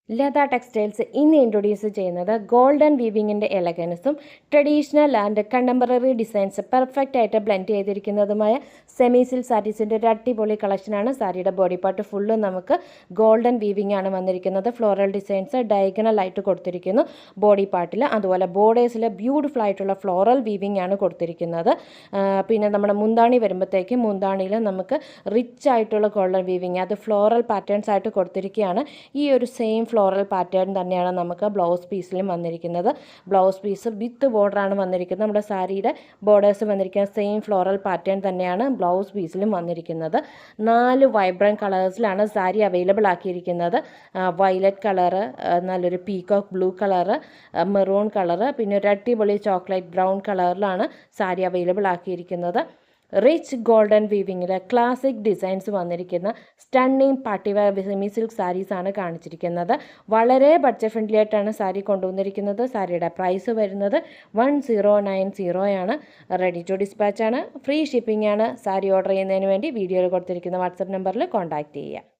Latha textiles ഇന്ന് introduce ചെയ്യുന്നത് golden വീവിങ്ങിൻ്റെ എലഗൻസും traditional and contemporary designs perfect ആയിട്ട് ബ്ലെൻഡ് ചെയ്തിരിക്കുന്നതുമായ സെമി സിൽക്ക് സാരീസിൻ്റെ ഒരു അടിപൊളി കളക്ഷനാണ്. സാരിയുടെ ബോഡി പാർട്ട് ഫുള്ളും നമുക്ക് ഗോൾഡൻ വീവിംഗ് ആണ് വന്നിരിക്കുന്നത്. ഫ്ലോറൽ ഡിസൈൻസ് ഡയഗണൽ ആയിട്ട് കൊടുത്തിരിക്കുന്നു ബോഡി പാർട്ടിൽ. അതുപോലെ ബോർഡേഴ്സിൽ ബ്യൂട്ടിഫുൾ ആയിട്ടുള്ള ഫ്ലോറൽ വീവിംഗ് ആണ് കൊടുത്തിരിക്കുന്നത്. പിന്നെ നമ്മുടെ മുന്താണി വരുമ്പോഴത്തേക്കും മുന്താണിയിൽ നമുക്ക് റിച്ച് ആയിട്ടുള്ള ഗോൾഡൻ വീവിംഗ് അത് ഫ്ലോറൽ പാറ്റേൺസ് ആയിട്ട് കൊടുത്തിരിക്കുകയാണ്. ഈ ഒരു സെയിം ഫ്ലോറൽ പാറ്റേൺ തന്നെയാണ് നമുക്ക് ബ്ലൗസ് പീസിലും വന്നിരിക്കുന്നത്. ബ്ലൗസ് പീസ് വിത്ത് ബോർഡറാണ് വന്നിരിക്കുന്നത്. നമ്മുടെ സാരിയുടെ ബോർഡേഴ്സ് വന്നിരിക്കുന്ന സെയിം ഫ്ലോറൽ പാറ്റേൺ തന്നെയാണ് ബ്ലൗസ് പീസിലും വന്നിരിക്കുന്നത്. 4 വൈബ്രൻറ്റ് കളേഴ്സിലാണ് സാരി അവൈലബിൾ ആക്കിയിരിക്കുന്നത്. വയലറ്റ് കളറ്, നല്ലൊരു peacock blue colour, maroon colour, പിന്നെ ഒരു അടിപൊളി ചോക്ലേറ്റ് ബ്രൗൺ കളറിലാണ് സാരി അവൈലബിൾ ആക്കിയിരിക്കുന്നത്. റിച്ച് ഗോൾഡൻ വീവിങ്ങിൽ ക്ലാസിക് ഡിസൈൻസ് വന്നിരിക്കുന്ന സ്റ്റണ്ണിങ് പാർട്ടിവെയർ സെമി സിൽക്ക് സാരീസാണ് കാണിച്ചിരിക്കുന്നത്. വളരെ ബഡ്ജറ്റ് ഫ്രണ്ട്ലി ആയിട്ടാണ് സാരി കൊണ്ടുവന്നിരിക്കുന്നത്. സാരിയുടെ പ്രൈസ് വരുന്നത് 1090 ആണ്. റെഡി ടു ഡിസ്പാച്ച് ആണ്. ഫ്രീ ഷിപ്പിംഗ് ആണ്. സാരി ഓർഡർ ചെയ്യുന്നതിന് വേണ്ടി വീഡിയോയിൽ കൊടുത്തിരിക്കുന്ന വാട്സപ്പ് നമ്പറിൽ കോൺടാക്റ്റ് ചെയ്യുക.